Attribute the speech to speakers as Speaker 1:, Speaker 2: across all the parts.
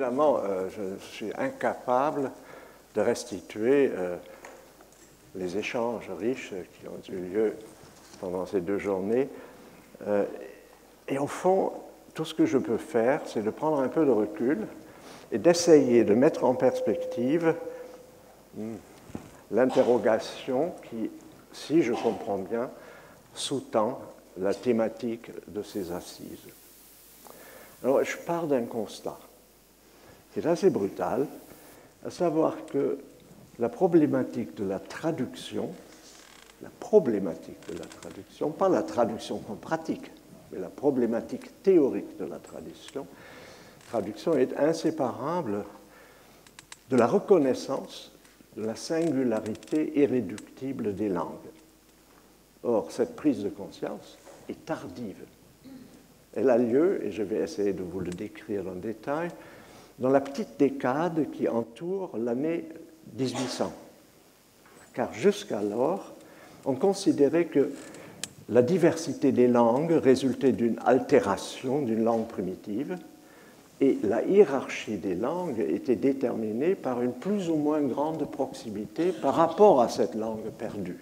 Speaker 1: évidemment, je suis incapable de restituer les échanges riches qui ont eu lieu pendant ces 2 journées. Et au fond, tout ce que je peux faire, c'est de prendre un peu de recul et d'essayer de mettre en perspective l'interrogation qui, si je comprends bien, sous-tend la thématique de ces assises. Alors, je pars d'un constat qui est assez brutal, à savoir que la problématique de la traduction, pas la traduction qu'on pratique, mais la problématique théorique de la traduction est inséparable de la reconnaissance de la singularité irréductible des langues. Or, cette prise de conscience est tardive. Elle a lieu, et je vais essayer de vous le décrire en détail, dans la petite décade qui entoure l'année 1800. Car jusqu'alors, on considérait que la diversité des langues résultait d'une altération d'une langue primitive et la hiérarchie des langues était déterminée par une plus ou moins grande proximité par rapport à cette langue perdue.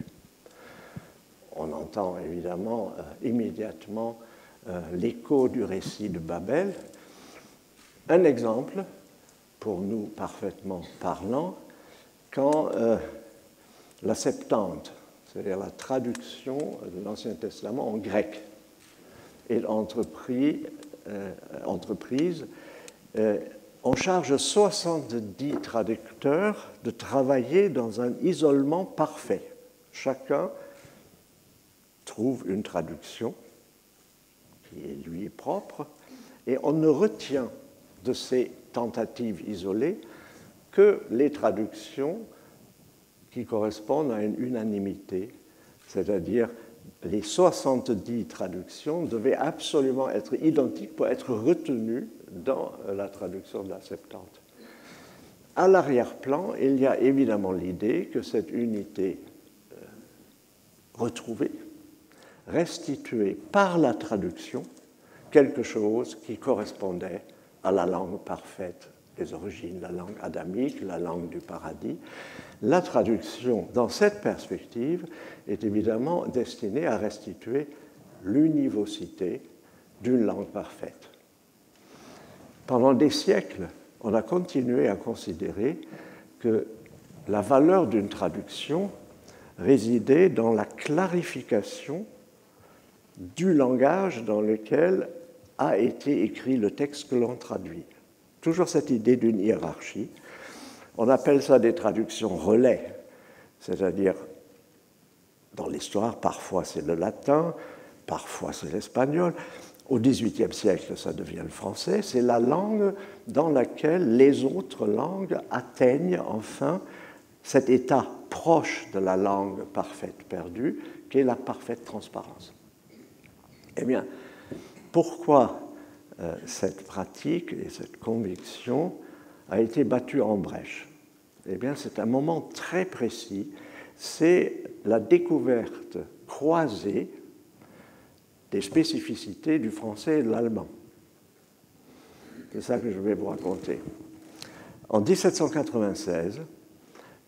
Speaker 1: On entend évidemment immédiatement l'écho du récit de Babel. Un exemple, pour nous parfaitement parlant, quand la Septante, c'est-à-dire la traduction de l'Ancien Testament en grec, est entreprise, on charge 70 traducteurs de travailler dans un isolement parfait. Chacun trouve une traduction qui lui est propre, et on ne retient de ces tentatives isolées que les traductions qui correspondent à une unanimité, c'est-à-dire les 70 traductions devaient absolument être identiques pour être retenues dans la traduction de la Septante. À l'arrière-plan, il y a évidemment l'idée que cette unité retrouvée, restituée par la traduction, quelque chose qui correspondait à la langue parfaite des origines, la langue adamique, la langue du paradis. La traduction, dans cette perspective, est évidemment destinée à restituer l'univocité d'une langue parfaite. Pendant des siècles, on a continué à considérer que la valeur d'une traduction résidait dans la clarification du langage dans lequel a été écrit le texte que l'on traduit. Toujours cette idée d'une hiérarchie. On appelle ça des traductions relais, c'est-à-dire, dans l'histoire, parfois c'est le latin, parfois c'est l'espagnol. Au XVIIIe siècle, ça devient le français. C'est la langue dans laquelle les autres langues atteignent enfin cet état proche de la langue parfaite perdue, qui est la parfaite transparence. Eh bien, pourquoi cette pratique et cette conviction a été battue en brèche? Eh bien, c'est un moment très précis. C'est la découverte croisée des spécificités du français et de l'allemand. C'est ça que je vais vous raconter. En 1796,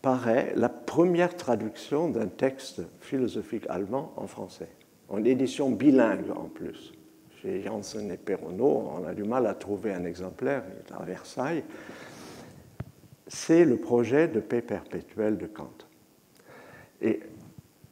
Speaker 1: paraît la première traduction d'un texte philosophique allemand en français, en édition bilingue en plus. Chez Janssen et Perronneau, on a du mal à trouver un exemplaire, il est à Versailles. C'est le projet de paix perpétuelle de Kant. Et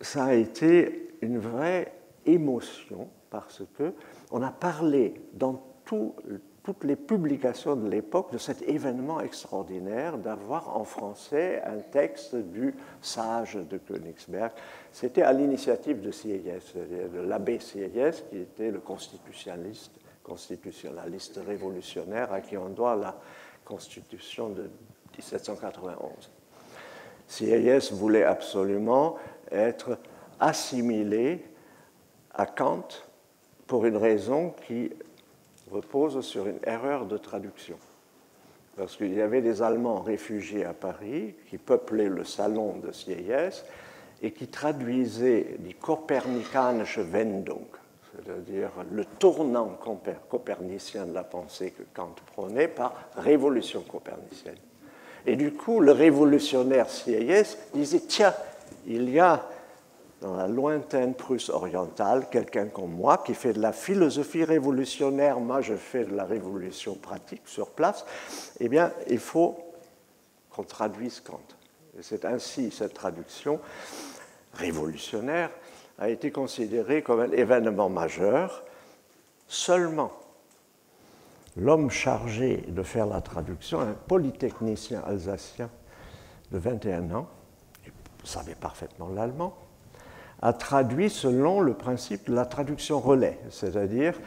Speaker 1: ça a été une vraie émotion parce qu'on a parlé dans toutes les publications de l'époque de cet événement extraordinaire d'avoir en français un texte du sage de Königsberg. C'était à l'initiative de Sieyès, de l'abbé Sieyès, qui était le constitutionnaliste révolutionnaire à qui on doit la Constitution de 1791. Sieyès voulait absolument être assimilé à Kant pour une raison qui repose sur une erreur de traduction. Parce qu'il y avait des Allemands réfugiés à Paris qui peuplaient le salon de Sieyès et qui traduisaient die Kopernikanische Wendung, c'est-à-dire le tournant copernicien de la pensée que Kant prônait par révolution copernicienne. Et du coup, le révolutionnaire Sieyès disait, tiens, il y a dans la lointaine Prusse orientale quelqu'un comme moi qui fait de la philosophie révolutionnaire, moi je fais de la révolution pratique sur place, eh bien, il faut qu'on traduise Kant. Et c'est ainsi cette traduction révolutionnaire a été considérée comme un événement majeur. Seulement, l'homme chargé de faire la traduction, un polytechnicien alsacien de 21 ans, qui savait parfaitement l'allemand, a traduit selon le principe de la traduction relais, c'est-à-dire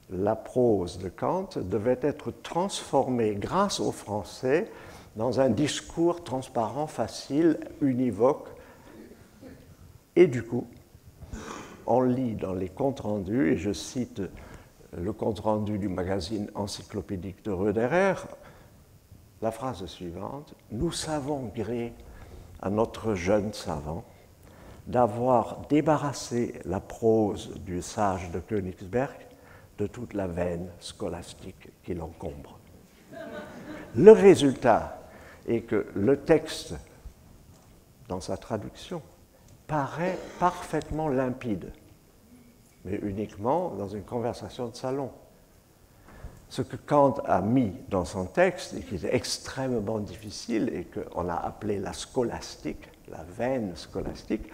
Speaker 1: la prose de Kant devait être transformée grâce au français dans un discours transparent, facile, univoque. Et du coup, on lit dans les comptes rendus, et je cite le compte rendu du magazine encyclopédique de Roederer, la phrase suivante: « Nous savons gré à notre jeune savant d'avoir débarrassé la prose du sage de Königsberg de toute la veine scolastique qui l'encombre. » Le résultat est que le texte, dans sa traduction, paraît parfaitement limpide, mais uniquement dans une conversation de salon. Ce que Kant a mis dans son texte, et qui est extrêmement difficile, et qu'on a appelé la scolastique, la veine scolastique,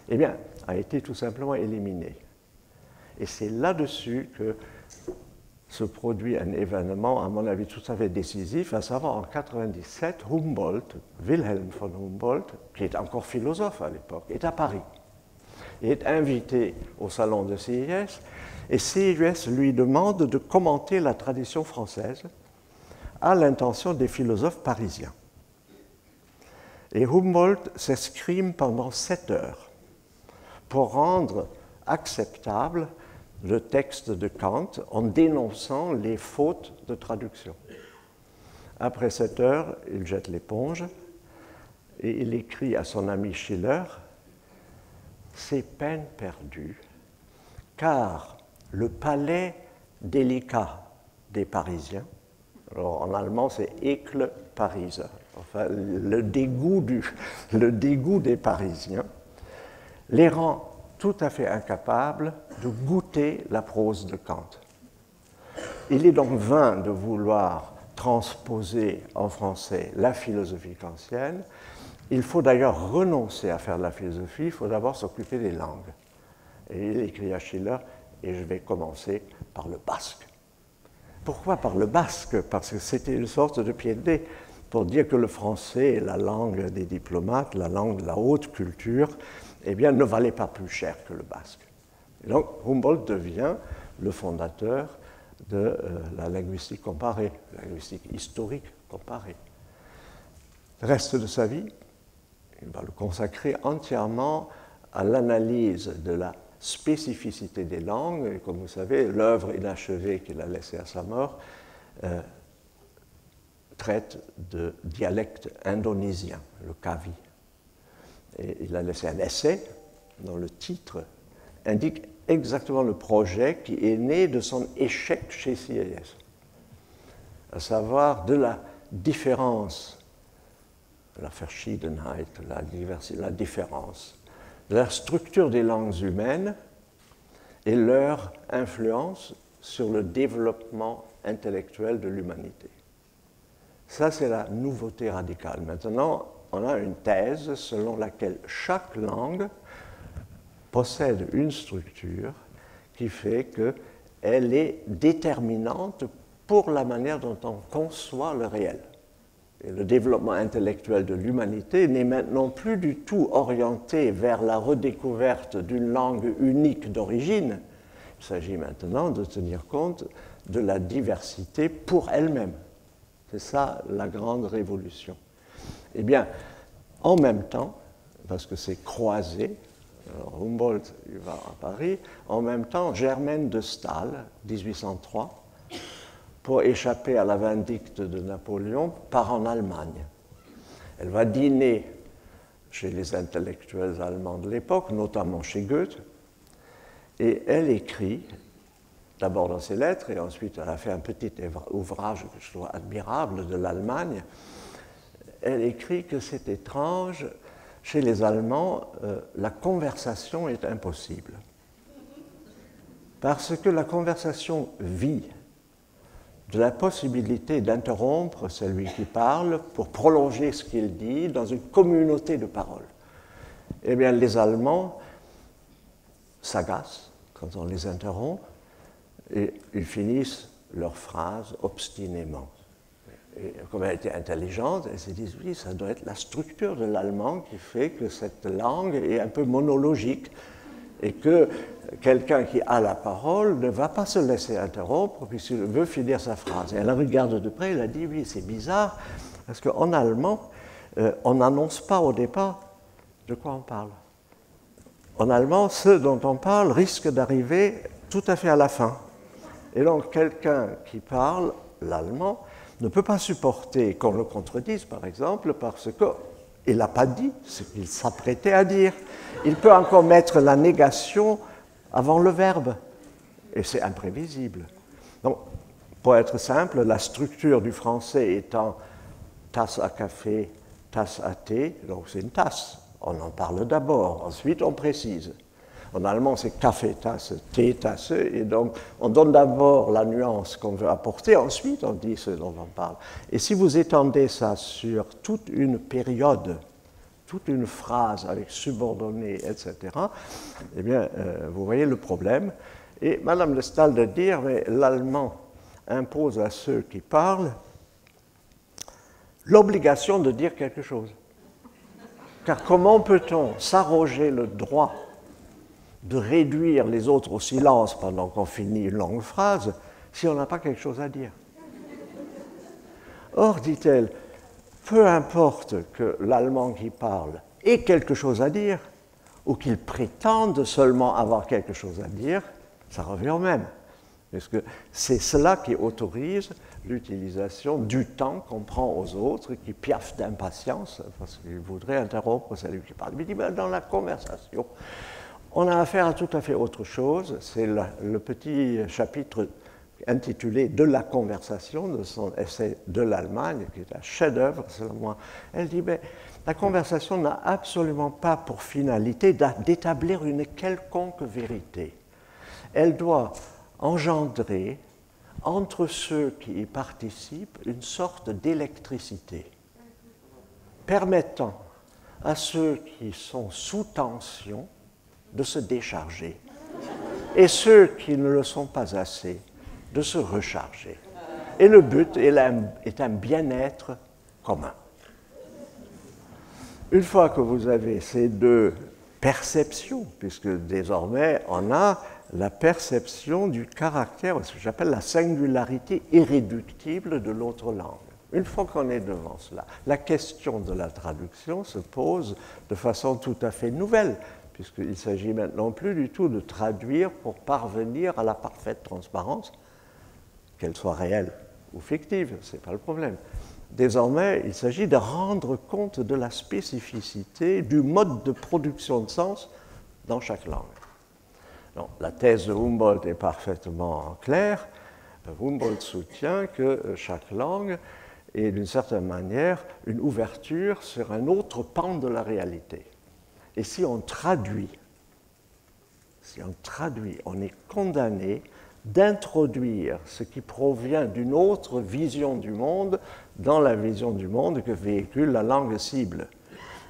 Speaker 1: eh bien, a été tout simplement éliminé. Et c'est là-dessus que se produit un événement, à mon avis, tout à fait décisif, à savoir en 1997, Humboldt, Wilhelm von Humboldt, qui est encore philosophe à l'époque, est à Paris. Il est invité au salon de Sieyès, et Sieyès lui demande de commenter la tradition française à l'intention des philosophes parisiens. Et Humboldt s'escrime pendant 7 heures pour rendre acceptable le texte de Kant en dénonçant les fautes de traduction. Après 7 heures, il jette l'éponge et il écrit à son ami Schiller: « C'est peine perdue, car le palais délicat des Parisiens, alors en allemand c'est Ekel Pariser, enfin le dégoût des Parisiens, les rend tout à fait incapables de goûter la prose de Kant. Il est donc vain de vouloir transposer en français la philosophie kantienne. Il faut d'ailleurs renoncer à faire de la philosophie, il faut d'abord s'occuper des langues. » Et il écrit à Schiller: « Et je vais commencer par le basque. » Pourquoi par le basque? Parce que c'était une sorte de pied de nez pour dire que le français est la langue des diplomates, la langue de la haute culture, eh bien, ne valait pas plus cher que le basque. Et donc, Humboldt devient le fondateur de la linguistique comparée, la linguistique historique comparée. Le reste de sa vie, il va le consacrer entièrement à l'analyse de la spécificité des langues. Et comme vous savez, l'œuvre inachevée qu'il a laissée à sa mort traite de dialecte indonésien, le Kavi. Et il a laissé un essai dont le titre indique exactement le projet qui est né de son échec chez Sieyès, à savoir de la différence, la Verschiedenheit, la diversité, la différence, de la structure des langues humaines et leur influence sur le développement intellectuel de l'humanité. Ça, c'est la nouveauté radicale. Maintenant, on a une thèse selon laquelle chaque langue possède une structure qui fait qu'elle est déterminante pour la manière dont on conçoit le réel. Et le développement intellectuel de l'humanité n'est maintenant plus du tout orienté vers la redécouverte d'une langue unique d'origine. Il s'agit maintenant de tenir compte de la diversité pour elle-même. C'est ça la grande révolution. Eh bien, en même temps, parce que c'est croisé, alors Humboldt il va à Paris, en même temps, Germaine de Staël, 1803, pour échapper à la vindicte de Napoléon, part en Allemagne. Elle va dîner chez les intellectuels allemands de l'époque, notamment chez Goethe, Et elle écrit, d'abord dans ses lettres, et ensuite elle a fait un petit ouvrage que je trouve admirable de l'Allemagne. Elle écrit que c'est étrange, chez les Allemands, la conversation est impossible. Parce que la conversation vit de la possibilité d'interrompre celui qui parle pour prolonger ce qu'il dit dans une communauté de paroles. Eh bien, les Allemands s'agacent quand on les interrompt et ils finissent leurs phrases obstinément. Et comme elle était intelligente, elle s'est dit, oui, ça doit être la structure de l'allemand qui fait que cette langue est un peu monologique et que quelqu'un qui a la parole ne va pas se laisser interrompre puisqu'il veut finir sa phrase. Et elle regarde de près, elle a dit, oui, c'est bizarre, parce qu'en allemand, on n'annonce pas au départ de quoi on parle. En allemand, ce dont on parle risque d'arriver tout à fait à la fin. Et donc, quelqu'un qui parle l'allemand ne peut pas supporter qu'on le contredise, par exemple, parce qu'il n'a pas dit ce qu'il s'apprêtait à dire. Il peut encore mettre la négation avant le verbe, et c'est imprévisible. Donc, pour être simple, la structure du français étant tasse à café, tasse à thé, donc c'est une tasse. On en parle d'abord, ensuite on précise. En allemand, c'est café, tasse, thé, tasse, et donc on donne d'abord la nuance qu'on veut apporter, ensuite on dit ce dont on parle. Et si vous étendez ça sur toute une période, toute une phrase avec subordonné, etc., eh bien, vous voyez le problème. Et Madame de Staël de dire, mais l'allemand impose à ceux qui parlent l'obligation de dire quelque chose. Car comment peut-on s'arroger le droit de réduire les autres au silence pendant qu'on finit une longue phrase si on n'a pas quelque chose à dire? Or, dit-elle, peu importe que l'allemand qui parle ait quelque chose à dire ou qu'il prétende seulement avoir quelque chose à dire, ça revient au même. Parce que c'est cela qui autorise l'utilisation du temps qu'on prend aux autres qui piaffent d'impatience parce qu'ils voudraient interrompre celui qui parle. Il dit, ben, dans la conversation, on a affaire à tout à fait autre chose. C'est le petit chapitre intitulé « De la conversation » de son essai de l'Allemagne, qui est un chef-d'œuvre selon moi. Elle dit, ben, la conversation n'a absolument pas pour finalité d'établir une quelconque vérité. Elle doit engendrer entre ceux qui y participent une sorte d'électricité, permettant à ceux qui sont sous tension de se décharger, et ceux qui ne le sont pas assez, de se recharger. Et le but est un bien-être commun. Une fois que vous avez ces deux perceptions, puisque désormais on a la perception du caractère, ce que j'appelle la singularité irréductible de l'autre langue. Une fois qu'on est devant cela, la question de la traduction se pose de façon tout à fait nouvelle, puisqu'il ne s'agit maintenant plus du tout de traduire pour parvenir à la parfaite transparence, qu'elle soit réelle ou fictive, ce n'est pas le problème. Désormais, il s'agit de rendre compte de la spécificité du mode de production de sens dans chaque langue. Non, la thèse de Humboldt est parfaitement claire. Humboldt soutient que chaque langue est d'une certaine manière une ouverture sur un autre pan de la réalité. Et si on traduit, on est condamné d'introduire ce qui provient d'une autre vision du monde dans la vision du monde que véhicule la langue cible.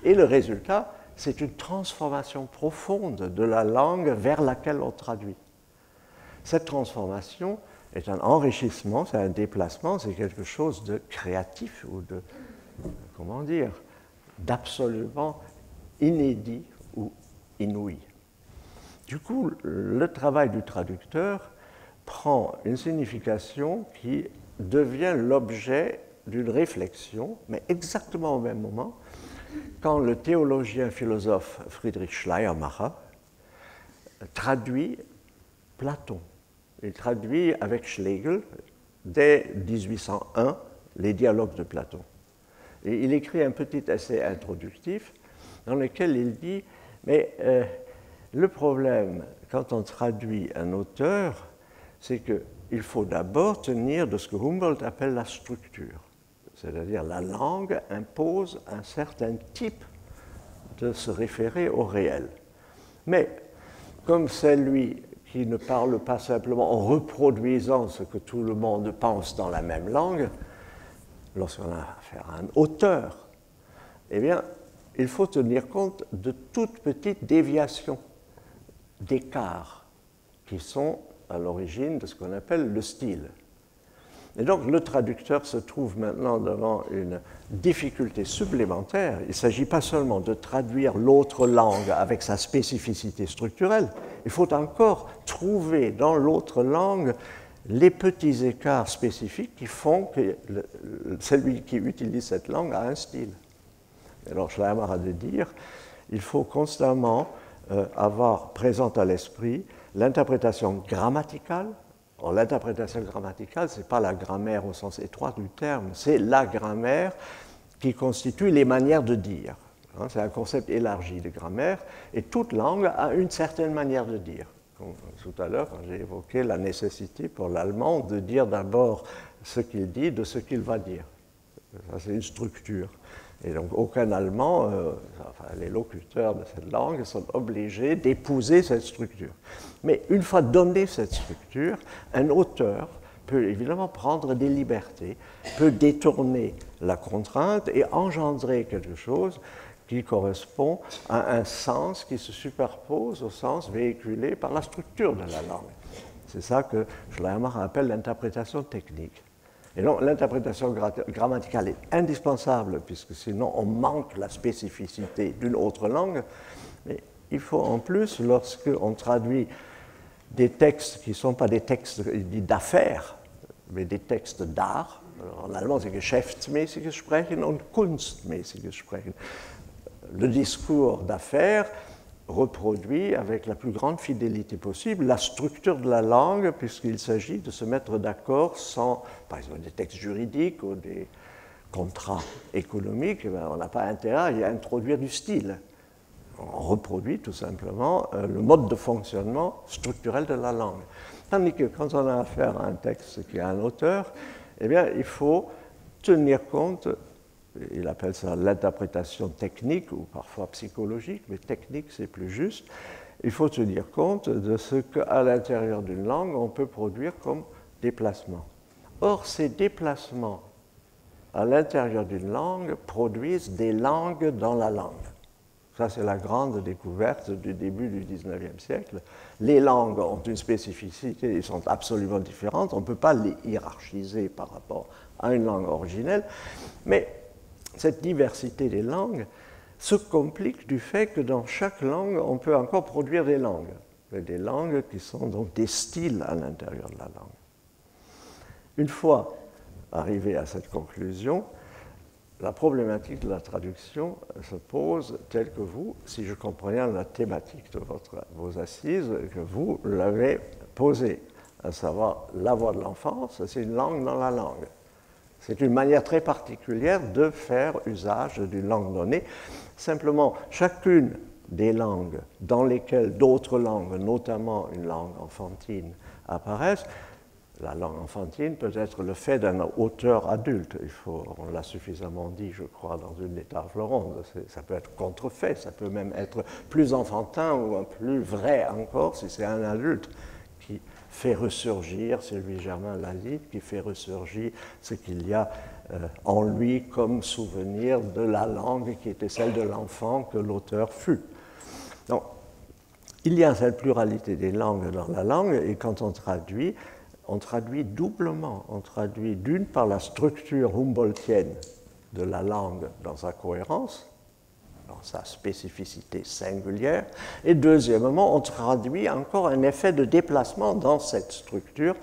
Speaker 1: Et le résultat, c'est une transformation profonde de la langue vers laquelle on traduit. Cette transformation est un enrichissement, c'est un déplacement, c'est quelque chose de créatif ou de, comment dire, d'absolument inédit ou inouï. Du coup, le travail du traducteur prend une signification qui devient l'objet d'une réflexion, mais exactement au même moment, quand le théologien philosophe Friedrich Schleiermacher traduit Platon. Il traduit avec Schlegel, dès 1801, les dialogues de Platon. Et il écrit un petit essai introductif dans lequel il dit « Mais Le problème, quand on traduit un auteur, c'est qu'il faut d'abord tenir de ce que Humboldt appelle la structure. C'est-à-dire la langue impose un certain type de se référer au réel. Mais comme c'est lui qui ne parle pas simplement en reproduisant ce que tout le monde pense dans la même langue, lorsqu'on a affaire à un auteur, eh bien, il faut tenir compte de toutes petites déviations, d'écarts, qui sont à l'origine de ce qu'on appelle le style. Et donc, le traducteur se trouve maintenant devant une difficulté supplémentaire. Il ne s'agit pas seulement de traduire l'autre langue avec sa spécificité structurelle, il faut encore trouver dans l'autre langue les petits écarts spécifiques qui font que celui qui utilise cette langue a un style. Alors Schleiermacher a de dire, il faut constamment avoir présente à l'esprit l'interprétation grammaticale. Or, l'interprétation grammaticale, ce n'est pas la grammaire au sens étroit du terme, c'est la grammaire qui constitue les manières de dire. C'est un concept élargi de grammaire, et toute langue a une certaine manière de dire. Comme tout à l'heure, quand j'ai évoqué la nécessité pour l'allemand de dire d'abord ce qu'il dit de ce qu'il va dire. Ça, c'est une structure. Et donc, aucun Allemand, les locuteurs de cette langue, sont obligés d'épouser cette structure. Mais une fois donnée cette structure, un auteur peut évidemment prendre des libertés, peut détourner la contrainte et engendrer quelque chose qui correspond à un sens qui se superpose au sens véhiculé par la structure de la langue. C'est ça que Schleiermacher appelle l'interprétation technique. Et donc, l'interprétation grammaticale est indispensable, puisque sinon on manque la spécificité d'une autre langue. Mais il faut en plus, lorsqu'on traduit des textes qui ne sont pas des textes d'affaires, mais des textes d'art, en allemand c'est geschäftsmäßiges Sprechen und kunstmäßiges Sprechen. Le discours d'affaires reproduit avec la plus grande fidélité possible la structure de la langue, puisqu'il s'agit de se mettre d'accord sans, par exemple, des textes juridiques ou des contrats économiques. On n'a pas intérêt à introduire du style. On reproduit tout simplement le mode de fonctionnement structurel de la langue. Tandis que quand on a affaire à un texte qui a un auteur, eh bien, il faut tenir compte. Il appelle ça l'interprétation technique ou parfois psychologique, mais technique c'est plus juste. Il faut tenir compte de ce qu'à l'intérieur d'une langue on peut produire comme déplacement. Or, ces déplacements à l'intérieur d'une langue produisent des langues dans la langue. Ça, c'est la grande découverte du début du XIXe siècle. Les langues ont une spécificité, elles sont absolument différentes, on ne peut pas les hiérarchiser par rapport à une langue originelle, mais cette diversité des langues se complique du fait que dans chaque langue, on peut encore produire des langues qui sont donc des styles à l'intérieur de la langue. Une fois arrivé à cette conclusion, la problématique de la traduction se pose telle que vous, si je comprends bien la thématique de vos assises, que vous l'avez posée, à savoir la voix de l'enfance, c'est une langue dans la langue. C'est une manière très particulière de faire usage d'une langue donnée. Simplement, chacune des langues dans lesquelles d'autres langues, notamment une langue enfantine, apparaissent, la langue enfantine peut être le fait d'un auteur adulte. On l'a suffisamment dit, je crois, dans une des tables rondes. Ça peut être contrefait, ça peut même être plus enfantin ou plus vrai encore si c'est un adulte qui fait ressurgir, Sylvie Germain l'a dit, qui fait ressurgir ce qu'il y a en lui comme souvenir de la langue qui était celle de l'enfant que l'auteur fut. Donc, il y a cette pluralité des langues dans la langue, et quand on traduit doublement. On traduit d'une part la structure humboldtienne de la langue dans sa cohérence, dans sa spécificité singulière, et deuxièmement, on traduit encore un effet de déplacement dans cette structure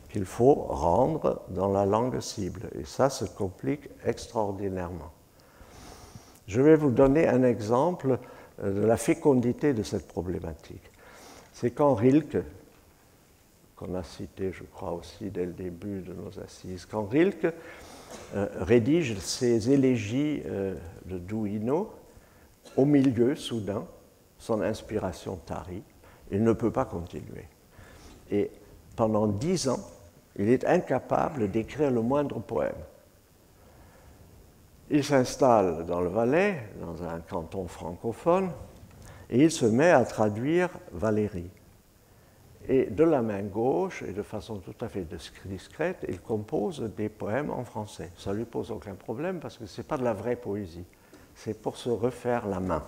Speaker 1: qu'il faut rendre dans la langue cible. Et ça se complique extraordinairement. Je vais vous donner un exemple de la fécondité de cette problématique. C'est quand Rilke, qu'on a cité, je crois aussi dès le début de nos assises, quand Rilke rédige ses élégies de Duino, au milieu, soudain, son inspiration tarit, il ne peut pas continuer. Et pendant 10 ans, il est incapable d'écrire le moindre poème. Il s'installe dans le Valais, dans un canton francophone, et il se met à traduire Valéry. Et de la main gauche, et de façon tout à fait discrète, il compose des poèmes en français. Ça ne lui pose aucun problème parce que ce n'est pas de la vraie poésie. C'est pour se refaire la main.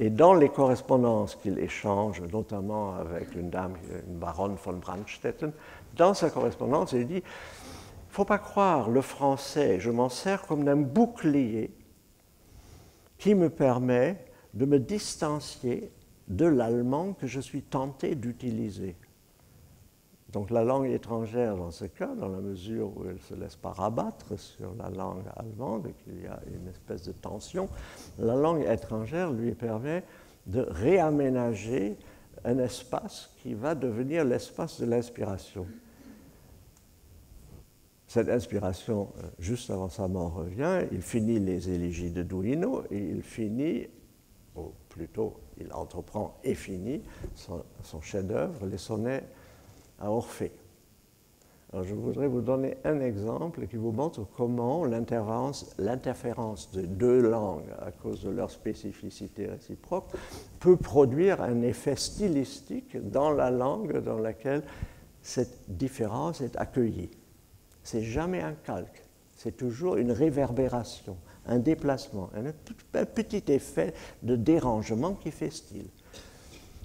Speaker 1: Et dans les correspondances qu'il échange, notamment avec une dame, une baronne von Brandstetten, dans sa correspondance, il dit « Il ne faut pas croire, le français, je m'en sers comme d'un bouclier qui me permet de me distancier de l'allemand que je suis tenté d'utiliser. » Donc la langue étrangère dans ce cas, dans la mesure où elle ne se laisse pas rabattre sur la langue allemande, qu'il y a une espèce de tension, la langue étrangère lui permet de réaménager un espace qui va devenir l'espace de l'inspiration. Cette inspiration, juste avant sa mort, revient, il finit les élégies de Duino et il finit, ou plutôt il entreprend et finit son chef-d'œuvre, les sonnets à Orphée. Alors, je voudrais vous donner un exemple qui vous montre comment l'interférence de deux langues, à cause de leur spécificité réciproque, peut produire un effet stylistique dans la langue dans laquelle cette différence est accueillie. C'est jamais un calque, c'est toujours une réverbération, un déplacement, un petit effet de dérangement qui fait style.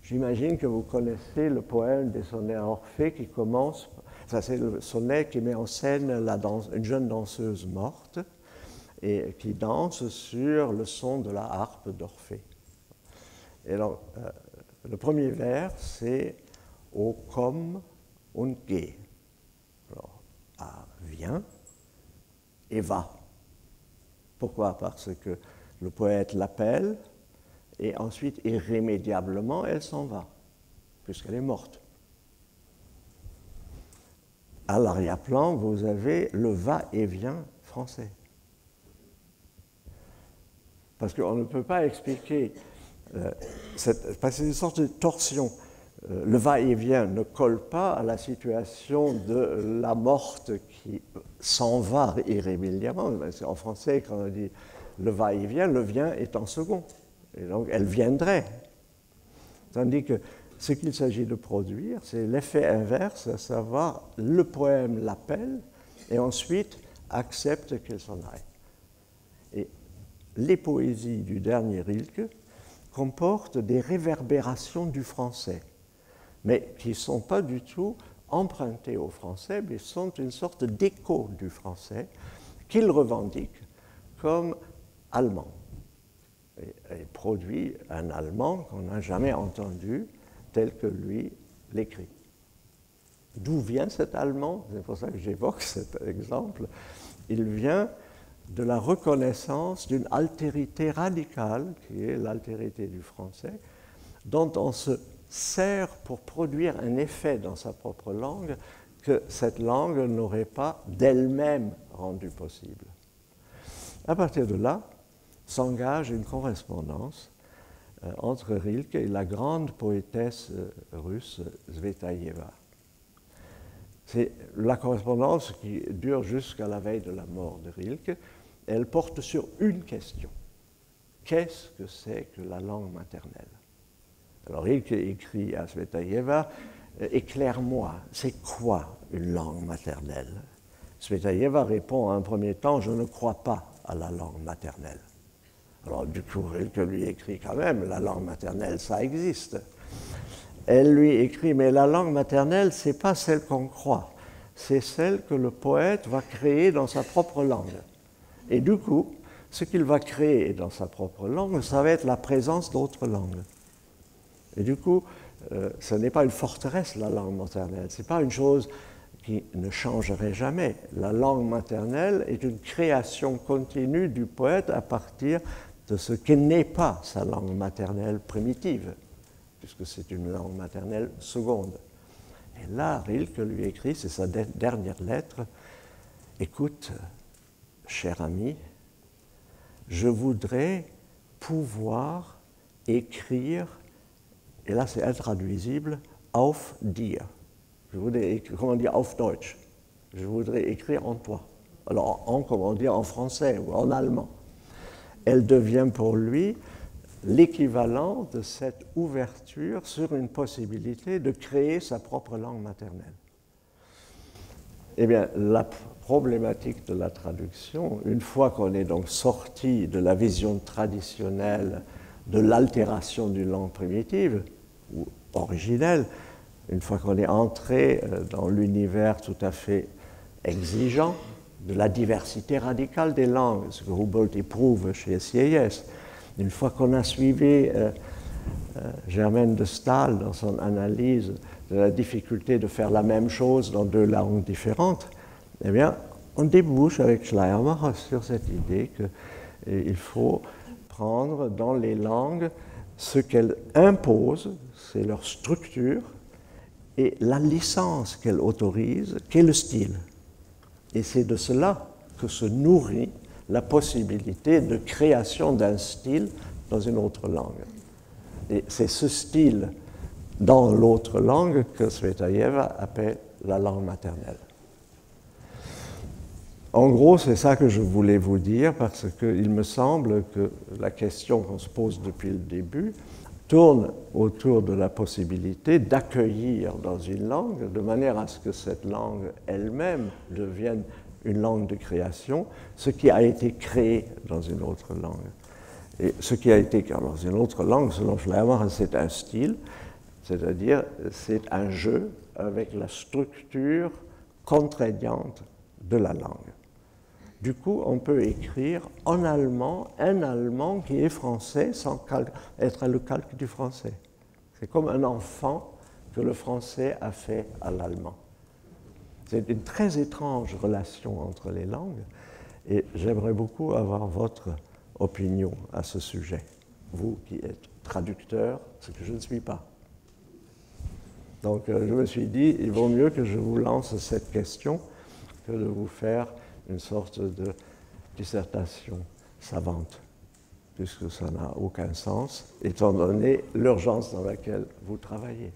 Speaker 1: J'imagine que vous connaissez le poème des sonnets à Orphée qui commence, ça c'est le sonnet qui met en scène une jeune danseuse morte et qui danse sur le son de la harpe d'Orphée. Et alors, le premier vers, c'est « O komm und geh ». Alors, A vient et va. Pourquoi? Parce que le poète l'appelle, et ensuite, irrémédiablement, elle s'en va, puisqu'elle est morte. À l'arrière-plan, vous avez le va-et-vient français. Parce qu'on ne peut pas expliquer, parce que c'est une sorte de torsion. Le va-et-vient ne colle pas à la situation de la morte qui s'en va irrémédiablement. En français, quand on dit le va-et-vient, le vient est en second. Et donc, elle viendrait. Tandis que ce qu'il s'agit de produire, c'est l'effet inverse, à savoir le poème l'appelle et ensuite accepte qu'elle s'en aille. Et les poésies du dernier Rilke comportent des réverbérations du français, mais qui ne sont pas du tout empruntées au français, mais sont une sorte d'écho du français qu'il revendique comme allemand. Et produit un allemand qu'on n'a jamais entendu tel que lui l'écrit. D'où vient cet allemand? C'est pour ça que j'évoque cet exemple. Il vient de la reconnaissance d'une altérité radicale, qui est l'altérité du français, dont on se sert pour produire un effet dans sa propre langue que cette langue n'aurait pas d'elle-même rendu possible. À partir de là, s'engage une correspondance entre Rilke et la grande poétesse russe Zvetaïeva. C'est la correspondance qui dure jusqu'à la veille de la mort de Rilke. Elle porte sur une question. Qu'est-ce que c'est que la langue maternelle? Alors Rilke écrit à Zvetaïeva, éclaire-moi, c'est quoi une langue maternelle? Zvetaïeva répond en un premier temps, je ne crois pas à la langue maternelle. Alors, du coup, Rilke lui écrit quand même, la langue maternelle, ça existe. Elle lui écrit, mais la langue maternelle, ce n'est pas celle qu'on croit, c'est celle que le poète va créer dans sa propre langue. Et du coup, ce qu'il va créer dans sa propre langue, ça va être la présence d'autres langues. Et du coup, ce n'est pas une forteresse, la langue maternelle, ce n'est pas une chose qui ne changerait jamais. La langue maternelle est une création continue du poète à partir de ce qui n'est pas sa langue maternelle primitive, puisque c'est une langue maternelle seconde. Et là, Rilke lui écrit, c'est sa dernière lettre, « Écoute, cher ami, je voudrais pouvoir écrire, et là c'est intraduisible, auf dir. Je voudrais écrire, comment dire auf Deutsch? Je voudrais écrire en toi. Alors en, comment dire, en français ou en allemand. Elle devient pour lui l'équivalent de cette ouverture sur une possibilité de créer sa propre langue maternelle. Eh bien, la problématique de la traduction, une fois qu'on est donc sorti de la vision traditionnelle de l'altération d'une langue primitive ou originelle, une fois qu'on est entré dans l'univers tout à fait exigeant de la diversité radicale des langues, ce que Humboldt éprouve chez Sieyès, une fois qu'on a suivi Germaine de Staël dans son analyse de la difficulté de faire la même chose dans deux langues différentes, eh bien, on débouche avec Schleiermacher sur cette idée qu'il faut prendre dans les langues ce qu'elles imposent, c'est leur structure, et la licence qu'elles autorisent, qu'est le style. Et c'est de cela que se nourrit la possibilité de création d'un style dans une autre langue. Et c'est ce style dans l'autre langue que Tsvetaeva appelle la langue maternelle. En gros, c'est ça que je voulais vous dire, parce qu'il me semble que la question qu'on se pose depuis le début tourne autour de la possibilité d'accueillir dans une langue, de manière à ce que cette langue elle-même devienne une langue de création, ce qui a été créé dans une autre langue. Et ce qui a été créé dans une autre langue, selon Schleiermacher, c'est un style, c'est-à-dire c'est un jeu avec la structure contraignante de la langue. Du coup, on peut écrire en allemand un allemand qui est français sans être le calque du français. C'est comme un enfant que le français a fait à l'allemand. C'est une très étrange relation entre les langues et j'aimerais beaucoup avoir votre opinion à ce sujet. Vous qui êtes traducteur, ce que je ne suis pas. Donc je me suis dit, il vaut mieux que je vous lance cette question que de vous faire une sorte de dissertation savante, puisque ça n'a aucun sens, étant donné l'urgence dans laquelle vous travaillez.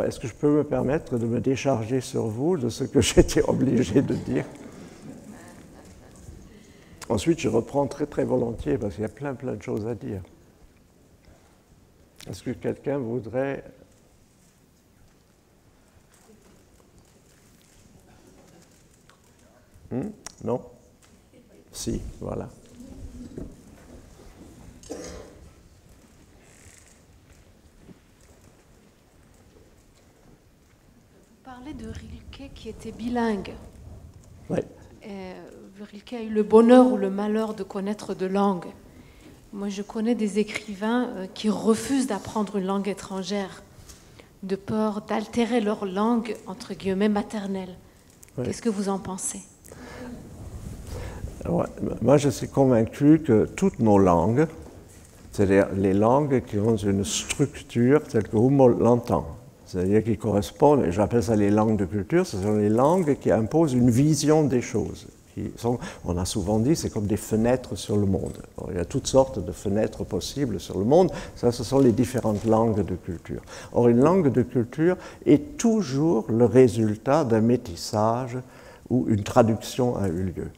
Speaker 1: Est-ce que je peux me permettre de me décharger sur vous de ce que j'étais obligé de dire? Ensuite, je reprends très très volontiers, parce qu'il y a plein de choses à dire. Est-ce que quelqu'un voudrait... Non? Si, voilà.
Speaker 2: Vous parlez de Rilke qui était bilingue.
Speaker 1: Oui.
Speaker 2: Rilke a eu le bonheur ou le malheur de connaître deux langues. Moi, je connais des écrivains qui refusent d'apprendre une langue étrangère, de peur d'altérer leur langue, entre guillemets, maternelle. Oui. Qu'est-ce que vous en pensez?
Speaker 1: Ouais, moi, je suis convaincu que toutes nos langues, c'est-à-dire les langues qui ont une structure telle que Humboldt l'entend, c'est-à-dire qui correspondent, et j'appelle ça les langues de culture, ce sont les langues qui imposent une vision des choses. Qui sont, on a souvent dit, c'est comme des fenêtres sur le monde. Alors, il y a toutes sortes de fenêtres possibles sur le monde, ça, ce sont les différentes langues de culture. Or, une langue de culture est toujours le résultat d'un métissage où une traduction a eu lieu.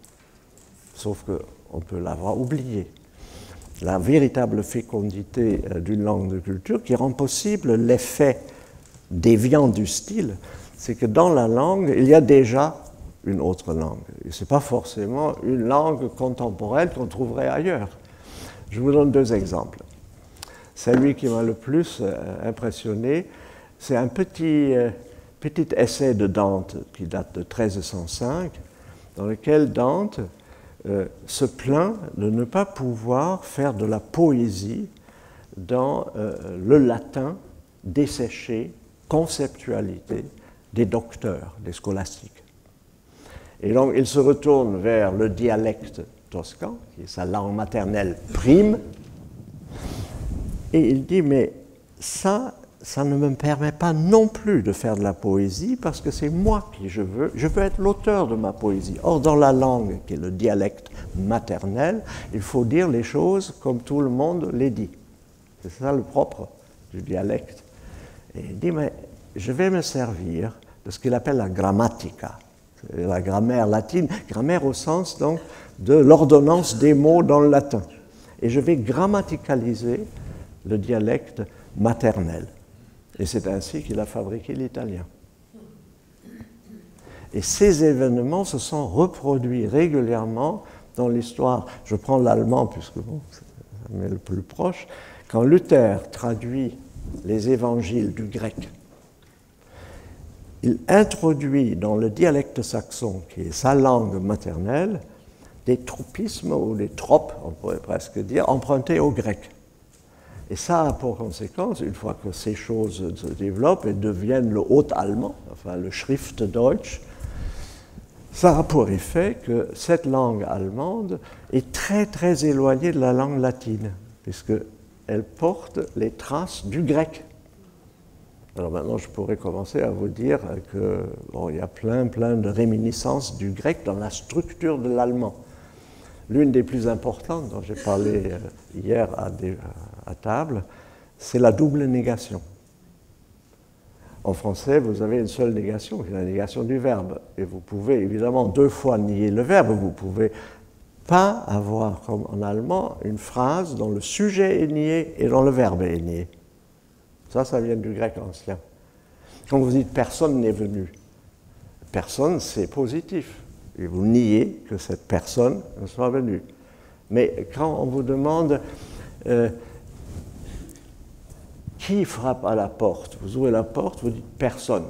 Speaker 1: Sauf qu'on peut l'avoir oublié. La véritable fécondité d'une langue de culture qui rend possible l'effet déviant du style, c'est que dans la langue, il y a déjà une autre langue. Et ce n'est pas forcément une langue contemporaine qu'on trouverait ailleurs. Je vous donne deux exemples. Celui qui m'a le plus impressionné, c'est un petit essai de Dante qui date de 1305, dans lequel Dante se plaint de ne pas pouvoir faire de la poésie dans le latin desséché, conceptualité des docteurs, des scolastiques. Et donc il se retourne vers le dialecte toscan, qui est sa langue maternelle prime, et il dit, mais ça, ça ne me permet pas non plus de faire de la poésie parce que c'est moi qui je veux être l'auteur de ma poésie. Or, dans la langue, qui est le dialecte maternel, il faut dire les choses comme tout le monde les dit. C'est ça le propre du dialecte. Et il dit, mais je vais me servir de ce qu'il appelle la grammatica, la grammaire latine, grammaire au sens donc de l'ordonnance des mots dans le latin. Et je vais grammaticaliser le dialecte maternel. Et c'est ainsi qu'il a fabriqué l'italien. Et ces événements se sont reproduits régulièrement dans l'histoire. Je prends l'allemand, puisque bon, ça m'est le plus proche. Quand Luther traduit les évangiles du grec, il introduit dans le dialecte saxon, qui est sa langue maternelle, des tropismes ou des tropes, on pourrait presque dire, empruntés au grec. Et ça a pour conséquence, une fois que ces choses se développent et deviennent le haut-allemand, enfin le Schriftdeutsch, ça a pour effet que cette langue allemande est très très éloignée de la langue latine, puisqu'elle porte les traces du grec. Alors maintenant, je pourrais commencer à vous dire que bon, il y a plein de réminiscences du grec dans la structure de l'allemand. L'une des plus importantes, dont j'ai parlé hier à table, c'est la double négation. En français, vous avez une seule négation, qui est la négation du verbe. Et vous pouvez évidemment 2 fois nier le verbe. Vous ne pouvez pas avoir, comme en allemand, une phrase dont le sujet est nié et dont le verbe est nié. Ça vient du grec ancien. Quand vous dites « personne n'est venu », personne, c'est positif. Et vous niez que cette personne soit venue. Mais quand on vous demande qui frappe à la porte, vous ouvrez la porte, vous dites personne.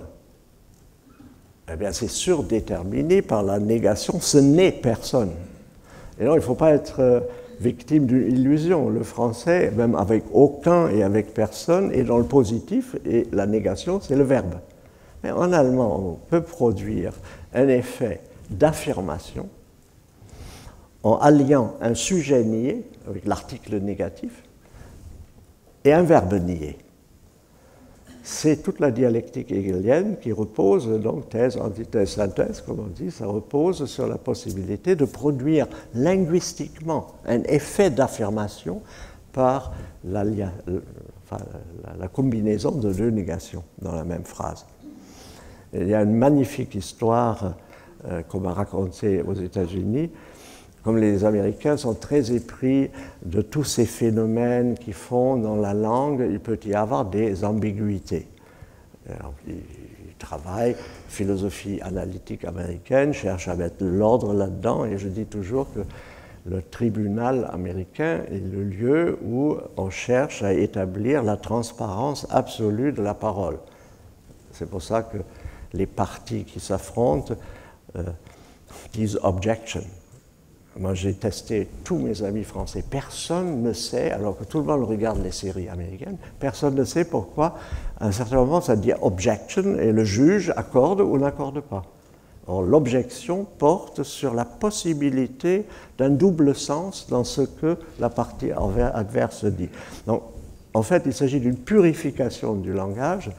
Speaker 1: Eh bien, c'est surdéterminé par la négation, ce n'est personne. Et non, il ne faut pas être victime d'une illusion. Le français, même avec aucun et avec personne, est dans le positif et la négation, c'est le verbe. Mais en allemand, on peut produire un effet d'affirmation en alliant un sujet nié, avec l'article négatif, et un verbe nié. C'est toute la dialectique hegelienne qui repose, donc thèse, antithèse, synthèse, comme on dit, ça repose sur la possibilité de produire linguistiquement un effet d'affirmation par la combinaison de 2 négations dans la même phrase. Et il y a une magnifique histoire qu'on m'a racontée aux États-Unis. Comme les Américains sont très épris de tous ces phénomènes qui font dans la langue, il peut y avoir des ambiguïtés. Alors, ils travaillent, philosophie analytique américaine, cherchent à mettre de l'ordre là-dedans, et je dis toujours que le tribunal américain est le lieu où on cherche à établir la transparence absolue de la parole. C'est pour ça que les partis qui s'affrontent disent « objection ». Moi, j'ai testé tous mes amis français. Personne ne sait, alors que tout le monde regarde les séries américaines, personne ne sait pourquoi, à un certain moment, ça dit « objection » et le juge accorde ou n'accorde pas. Or, l'objection porte sur la possibilité d'un double sens dans ce que la partie adverse dit. Donc, en fait, il s'agit d'une purification du langage.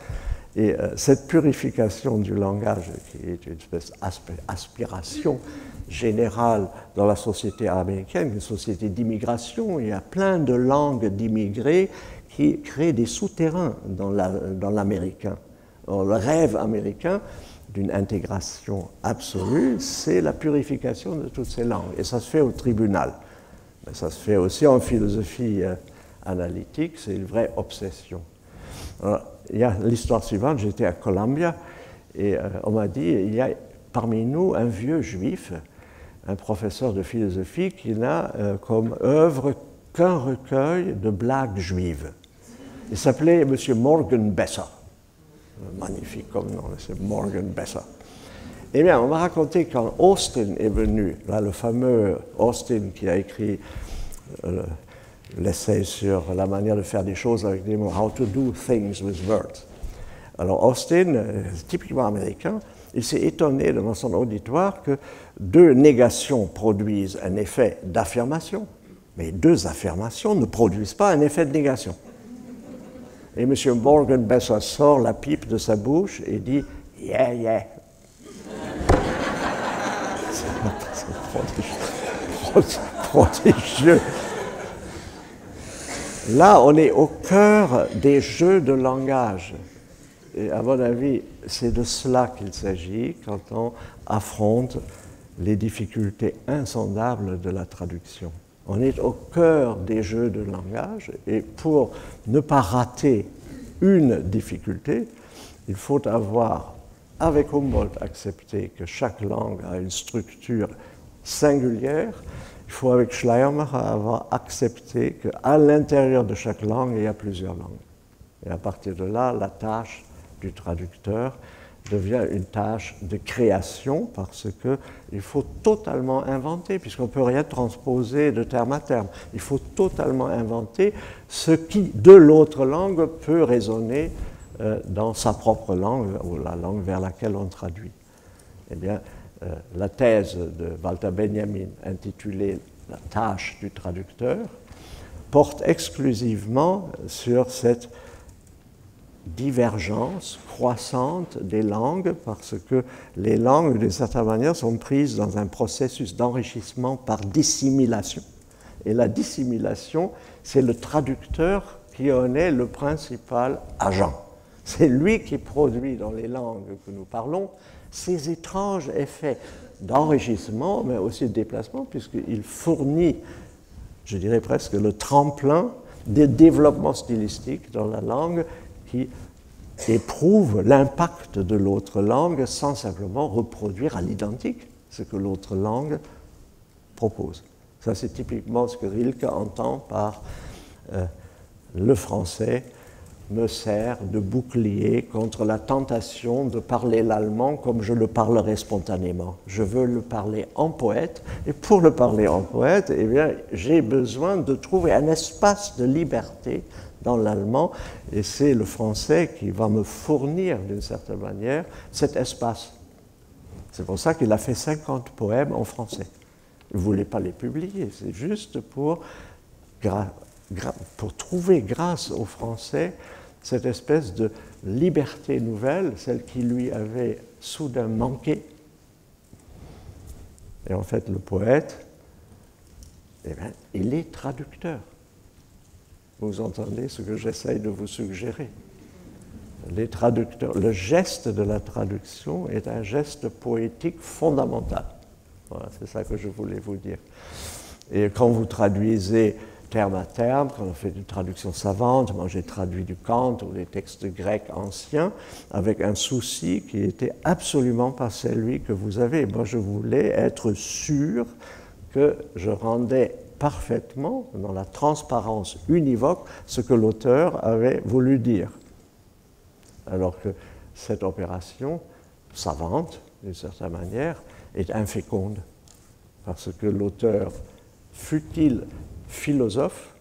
Speaker 1: Et cette purification du langage, qui est une espèce d'aspiration générale dans la société américaine, une société d'immigration, il y a plein de langues d'immigrés qui créent des souterrains dans l'américain. Le rêve américain d'une intégration absolue, c'est la purification de toutes ces langues. Et ça se fait au tribunal. Mais ça se fait aussi en philosophie analytique, c'est une vraie obsession. Alors, il y a l'histoire suivante, j'étais à Columbia et on m'a dit, il y a parmi nous un vieux juif, un professeur de philosophie qui n'a comme œuvre qu'un recueil de blagues juives. Il s'appelait M. Morgan Besser. Magnifique comme nom, c'est Morgan Besser. Eh bien, on m'a raconté quand Austin est venu, là, le fameux Austin qui a écrit l'essai sur la manière de faire des choses avec des mots, How to do things with words. Alors Austin, typiquement américain, il s'est étonné devant son auditoire que 2 négations produisent un effet d'affirmation, mais 2 affirmations ne produisent pas un effet de négation. Et M. Morgenbesser sort la pipe de sa bouche et dit « Yeah, yeah ». C'est prodigieux. Là, on est au cœur des jeux de langage. Et à mon avis, c'est de cela qu'il s'agit quand on affronte les difficultés insondables de la traduction. On est au cœur des jeux de langage et pour ne pas rater une difficulté, il faut avoir, avec Humboldt, accepté que chaque langue a une structure singulière. Il faut, avec Schleiermacher, avoir accepté qu'à l'intérieur de chaque langue, il y a plusieurs langues. Et à partir de là, la tâche du traducteur devient une tâche de création parce qu'il faut totalement inventer, puisqu'on ne peut rien transposer de terme à terme. Il faut totalement inventer ce qui, de l'autre langue, peut résonner dans sa propre langue ou la langue vers laquelle on traduit. Eh bien, la thèse de Walter Benjamin, intitulée « La tâche du traducteur », porte exclusivement sur cette divergence croissante des langues, parce que les langues, d'une certaine manière, sont prises dans un processus d'enrichissement par dissimulation. Et la dissimulation, c'est le traducteur qui en est le principal agent. C'est lui qui produit dans les langues que nous parlons ces étranges effets d'enrichissement, mais aussi de déplacement, puisqu'il fournit, je dirais presque, le tremplin des développements stylistiques dans la langue qui éprouve l'impact de l'autre langue sans simplement reproduire à l'identique ce que l'autre langue propose. Ça, c'est typiquement ce que Rilke entend par le français me sert de bouclier contre la tentation de parler l'allemand comme je le parlerai spontanément. Je veux le parler en poète, et pour le parler en poète, eh bien, j'ai besoin de trouver un espace de liberté dans l'allemand, et c'est le français qui va me fournir, d'une certaine manière, cet espace. C'est pour ça qu'il a fait 50 poèmes en français. Il ne voulait pas les publier, c'est juste pour trouver, grâce au français, cette espèce de liberté nouvelle, celle qui lui avait soudain manqué. Et en fait, le poète, eh bien, il est traducteur. Vous entendez ce que j'essaye de vous suggérer. Les traducteurs, le geste de la traduction est un geste poétique fondamental. Voilà, c'est ça que je voulais vous dire. Et quand vous traduisez terme à terme, quand on fait une traduction savante, moi j'ai traduit du Kant ou des textes grecs anciens, avec un souci qui était absolument pas celui que vous avez. Moi je voulais être sûr que je rendais parfaitement, dans la transparence univoque, ce que l'auteur avait voulu dire. Alors que cette opération savante, d'une certaine manière, est inféconde, parce que l'auteur, fût-il philosophe,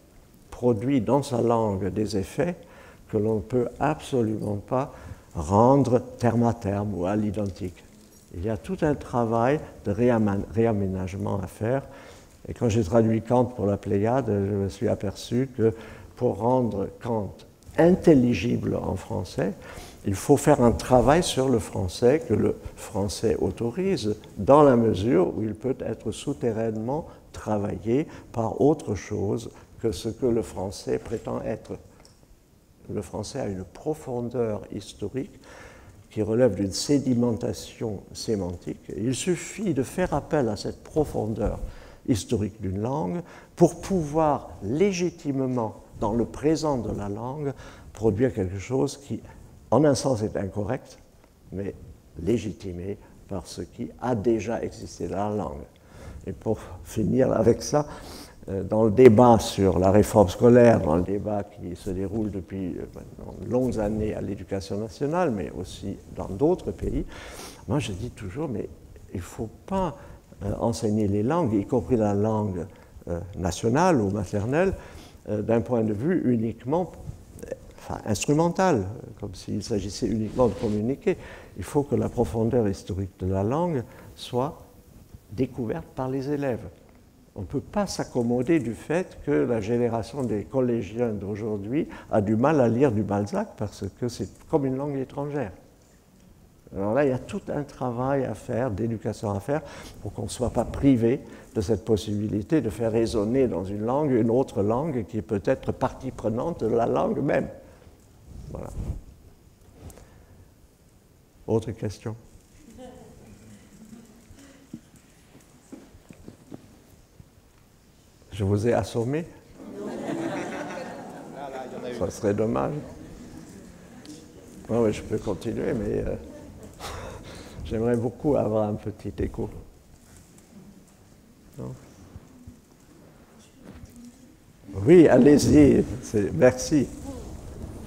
Speaker 1: produit dans sa langue des effets que l'on ne peut absolument pas rendre terme à terme ou à l'identique. Il y a tout un travail de réaménagement à faire. Et quand j'ai traduit Kant pour la Pléiade, je me suis aperçu que pour rendre Kant intelligible en français, il faut faire un travail sur le français que le français autorise, dans la mesure où il peut être souterrainement travaillé par autre chose que ce que le français prétend être. Le français a une profondeur historique qui relève d'une sédimentation sémantique. Il suffit de faire appel à cette profondeur historique d'une langue pour pouvoir légitimement, dans le présent de la langue, produire quelque chose qui, en un sens, est incorrect, mais légitimé par ce qui a déjà existé dans la langue. Et pour finir avec ça, dans le débat sur la réforme scolaire, dans le débat qui se déroule depuis de longues années à l'éducation nationale, mais aussi dans d'autres pays, moi je dis toujours, mais il ne faut pas enseigner les langues, y compris la langue nationale ou maternelle, d'un point de vue uniquement instrumental, comme s'il s'agissait uniquement de communiquer. Il faut que la profondeur historique de la langue soit découverte par les élèves. On ne peut pas s'accommoder du fait que la génération des collégiens d'aujourd'hui a du mal à lire du Balzac parce que c'est comme une langue étrangère. Alors là, il y a tout un travail à faire, d'éducation à faire, pour qu'on ne soit pas privé de cette possibilité de faire résonner dans une langue une autre langue qui est peut-être partie prenante de la langue même. Voilà. Autre question? Je vous ai assommé? Ça serait dommage. Oui, je peux continuer, mais j'aimerais beaucoup avoir un petit écho. Non? Oui, allez-y, merci.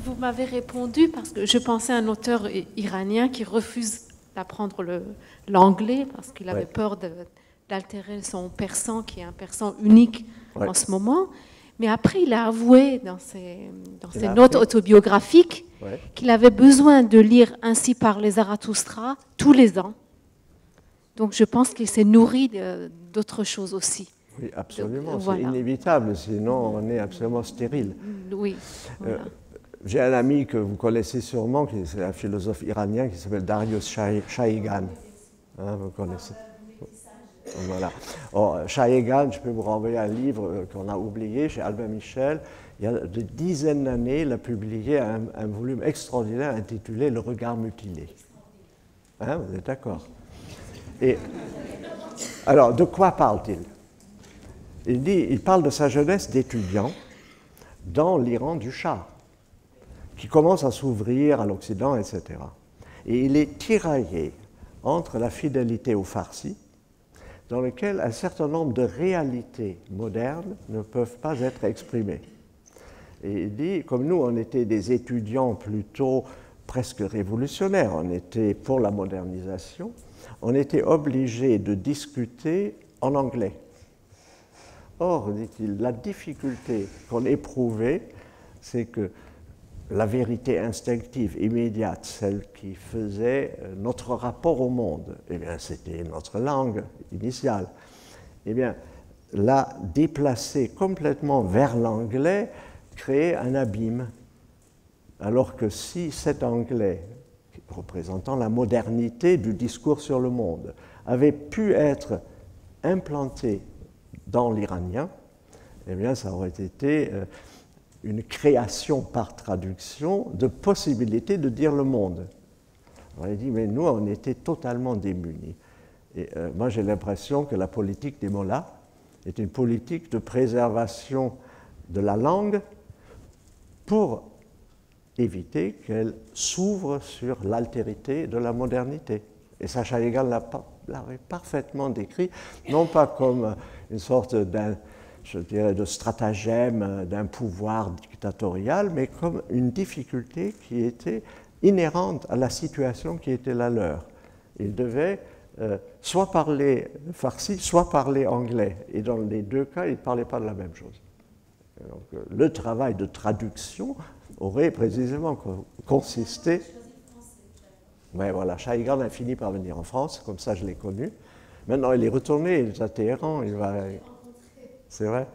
Speaker 2: Vous m'avez répondu parce que je pensais à un auteur iranien qui refuse d'apprendre l'anglais parce qu'il avait peur d'altérer son persan, qui est un persan unique en ce moment. Mais après, il a avoué dans ses notes autobiographiques qu'il avait besoin de lire Ainsi parlait Zarathustra tous les ans. Donc je pense qu'il s'est nourri d'autres choses aussi.
Speaker 1: Oui, absolument, c'est inévitable, sinon on est absolument stérile.
Speaker 2: Oui. Voilà.
Speaker 1: J'ai un ami que vous connaissez sûrement, qui est un philosophe iranien qui s'appelle Darius Shayegan. Hein, vous connaissez? Voilà. Shayegan, je peux vous renvoyer un livre qu'on a oublié chez Albin Michel. Il y a des dizaines d'années, il a publié un volume extraordinaire intitulé Le regard mutilé. Hein, vous êtes d'accord? Et alors, de quoi parle-t-il? Il parle de sa jeunesse d'étudiant dans l'Iran du Shah, qui commence à s'ouvrir à l'Occident, etc. Et il est tiraillé entre la fidélité au farsi, dans lequel un certain nombre de réalités modernes ne peuvent pas être exprimées. Et il dit, comme nous, on était des étudiants plutôt presque révolutionnaires, on était pour la modernisation, on était obligés de discuter en anglais. Or, dit-il, la difficulté qu'on éprouvait, c'est que la vérité instinctive, immédiate, celle qui faisait notre rapport au monde, eh bien, c'était notre langue initiale. Eh bien, la déplacer complètement vers l'anglais créait un abîme. Alors que si cet anglais, représentant la modernité du discours sur le monde, avait pu être implanté dans l'iranien, eh bien, ça aurait été une création par traduction de possibilité de dire le monde. On a dit, mais nous, on était totalement démunis. Et moi, j'ai l'impression que la politique des mollahs est une politique de préservation de la langue pour éviter qu'elle s'ouvre sur l'altérité de la modernité. Et ça, Shayegan l'avait parfaitement décrit, non pas comme une sorte je dirais, de stratagème d'un pouvoir dictatorial, mais comme une difficulté qui était inhérente à la situation qui était la leur. Ils devaient soit parler farsi, soit parler anglais. Et dans les deux cas, ils ne parlaient pas de la même chose. Et donc, le travail de traduction aurait précisément consisté... Oui, voilà, Shayegan a fini par venir en France, comme ça je l'ai connu. Maintenant, il est retourné, il est à Téhéran, il va... C'est vrai?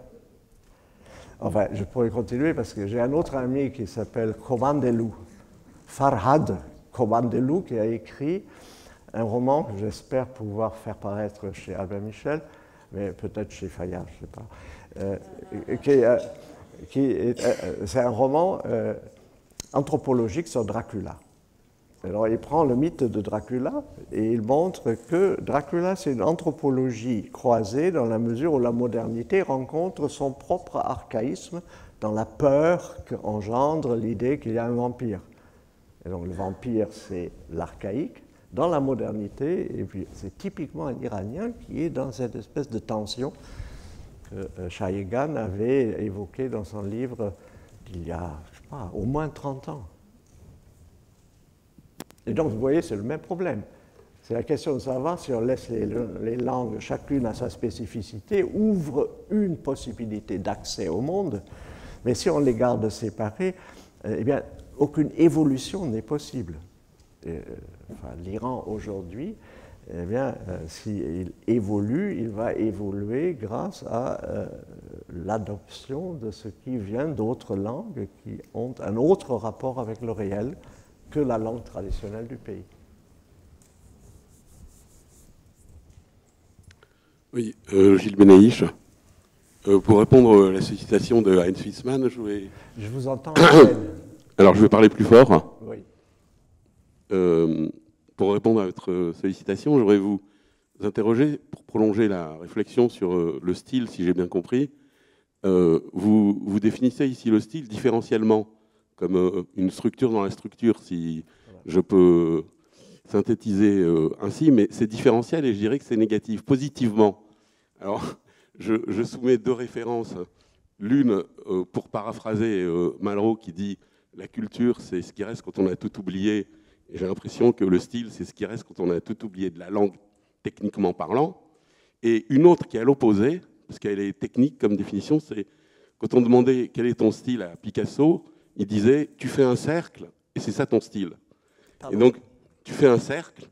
Speaker 1: Enfin, je pourrais continuer parce que j'ai un autre ami qui s'appelle Komandelou, Farhad Komandelou, qui a écrit un roman que j'espère pouvoir faire paraître chez Albin Michel, mais peut-être chez Fayard, je ne sais pas. C'est un roman anthropologique sur Dracula. Alors, il prend le mythe de Dracula et il montre que Dracula, c'est une anthropologie croisée dans la mesure où la modernité rencontre son propre archaïsme dans la peur qu'engendre l'idée qu'il y a un vampire. Et donc, le vampire, c'est l'archaïque dans la modernité, et puis c'est typiquement un Iranien qui est dans cette espèce de tension que Shayegan avait évoquée dans son livre il y a, je sais pas, au moins 30 ans. Et donc, vous voyez, c'est le même problème. C'est la question de savoir si on laisse les langues, chacune à sa spécificité, ouvre une possibilité d'accès au monde, mais si on les garde séparées, eh bien, aucune évolution n'est possible. L'Iran aujourd'hui eh bien, s'il évolue, il va évoluer grâce à l'adoption de ce qui vient d'autres langues qui ont un autre rapport avec le réel que la langue traditionnelle du pays.
Speaker 3: Oui, Gilles Benaïch. Pour répondre à la sollicitation de Heinz Wiesmann,
Speaker 1: Je vous entends.
Speaker 3: Alors, je vais parler plus fort.
Speaker 1: Oui.
Speaker 3: Pour répondre à votre sollicitation, je voudrais vous interroger, pour prolonger la réflexion sur le style, si j'ai bien compris. Vous définissez ici le style différentiellement, comme une structure dans la structure, si je peux synthétiser ainsi, mais c'est différentiel et je dirais que c'est négatif, positivement. Alors, je soumets deux références. L'une, pour paraphraser Malraux, qui dit « La culture, c'est ce qui reste quand on a tout oublié ». Et j'ai l'impression que le style, c'est ce qui reste quand on a tout oublié de la langue, techniquement parlant. Et une autre qui est à l'opposé, parce qu'elle est technique comme définition, c'est quand on demandait quel est ton style à Picasso, il disait « Tu fais un cercle et c'est ça ton style ». Et donc, tu fais un cercle,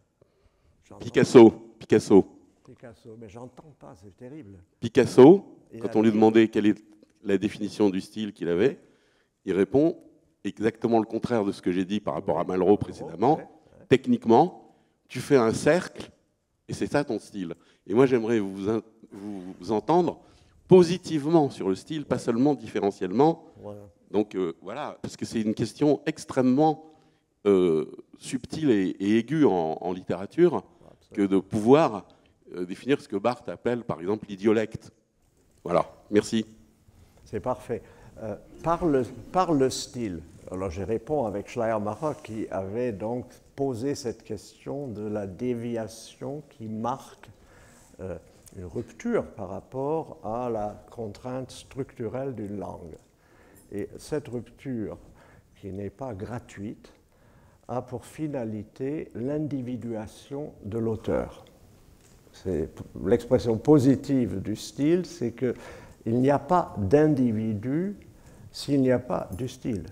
Speaker 3: Picasso,
Speaker 1: mais j'entends pas, c'est terrible.
Speaker 3: Picasso, quand on lui demandait quelle est la définition du style qu'il avait, il répond exactement le contraire de ce que j'ai dit par rapport à Malraux précédemment. Techniquement, tu fais un cercle et c'est ça ton style. Et moi, j'aimerais vous entendre positivement sur le style, pas seulement différentiellement. Donc voilà, parce que c'est une question extrêmement subtile et aiguë en littérature que de pouvoir définir ce que Barthes appelle, par exemple, l'idiolecte. Voilà, merci.
Speaker 1: C'est parfait. Par le style, alors je réponds avec Schleiermacher qui avait donc posé cette question de la déviation qui marque une rupture par rapport à la contrainte structurelle d'une langue. Et cette rupture, qui n'est pas gratuite, a pour finalité l'individuation de l'auteur. L'expression positive du style, c'est qu'il n'y a pas d'individu s'il n'y a pas du style.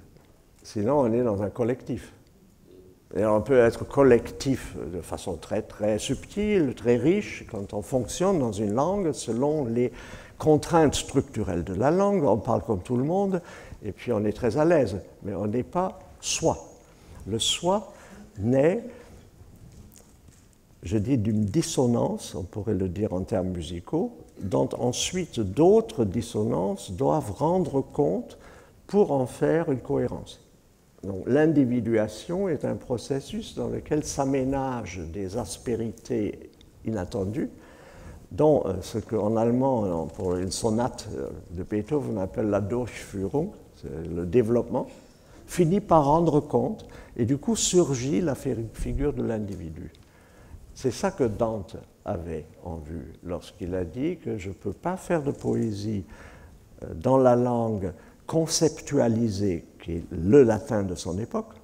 Speaker 1: Sinon, on est dans un collectif. Et on peut être collectif de façon très, très subtile, très riche, quand on fonctionne dans une langue selon les contraintes structurelles de la langue. On parle comme tout le monde, et puis on est très à l'aise. Mais on n'est pas soi. Le soi naît, je dis, d'une dissonance, on pourrait le dire en termes musicaux, dont ensuite d'autres dissonances doivent rendre compte pour en faire une cohérence. Donc l'individuation est un processus dans lequel s'aménagent des aspérités inattendues, dont ce qu'en allemand, pour une sonate de Beethoven, on appelle la Durchführung, le développement, finit par rendre compte, et du coup surgit la figure de l'individu. C'est ça que Dante avait en vue lorsqu'il a dit que je ne peux pas faire de poésie dans la langue conceptualisée, qui est le latin de son époque,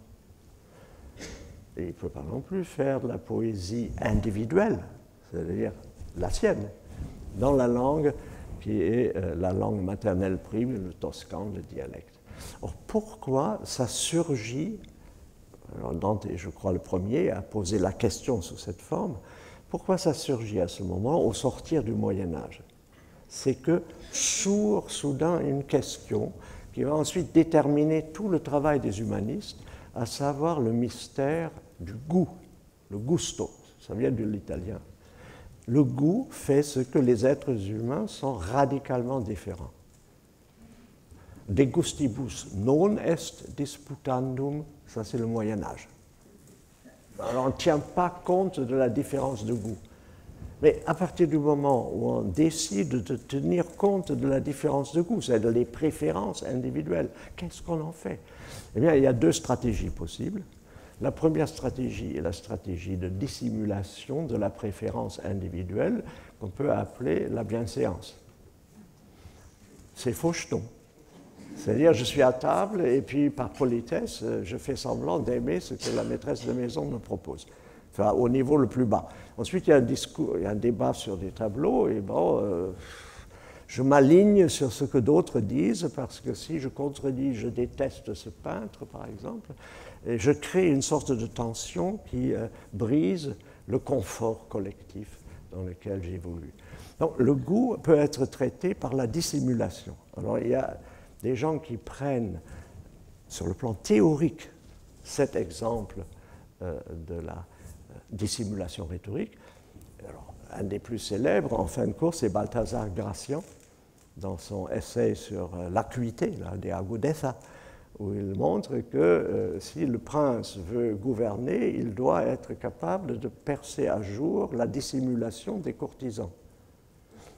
Speaker 1: et il ne peut pas non plus faire de la poésie individuelle, c'est-à-dire la sienne, dans la langue qui est la langue maternelle prime, le toscan, le dialecte. Or, pourquoi ça surgit? Alors Dante est, je crois, le premier à poser la question sous cette forme. Pourquoi ça surgit à ce moment, au sortir du Moyen-Âge? C'est que s'ouvre soudain une question qui va ensuite déterminer tout le travail des humanistes, à savoir le mystère du goût, le gusto, ça vient de l'italien. Le goût fait ce que les êtres humains sont radicalement différents. De gustibus non est disputandum, ça c'est le Moyen-Âge. Alors on ne tient pas compte de la différence de goût. Mais à partir du moment où on décide de tenir compte de la différence de goût, c'est-à-dire les préférences individuelles, qu'est-ce qu'on en fait? Eh bien, il y a deux stratégies possibles. La première stratégie est la stratégie de dissimulation de la préférence individuelle qu'on peut appeler la bienséance. C'est faucheton. C'est-à-dire, je suis à table et puis, par politesse, je fais semblant d'aimer ce que la maîtresse de maison me propose. Enfin, au niveau le plus bas. Ensuite, il y a un débat sur des tableaux et bon, je m'aligne sur ce que d'autres disent parce que si je contredis, je déteste ce peintre, par exemple, et je crée une sorte de tension qui brise le confort collectif dans lequel j'évolue. Donc le goût peut être traité par la dissimulation. Alors il y a des gens qui prennent sur le plan théorique cet exemple de la dissimulation rhétorique. Alors, un des plus célèbres, en fin de course, c'est Balthazar Gracian, dans son essai sur l'acuité, de Agudeza, où il montre que si le prince veut gouverner, il doit être capable de percer à jour la dissimulation des courtisans.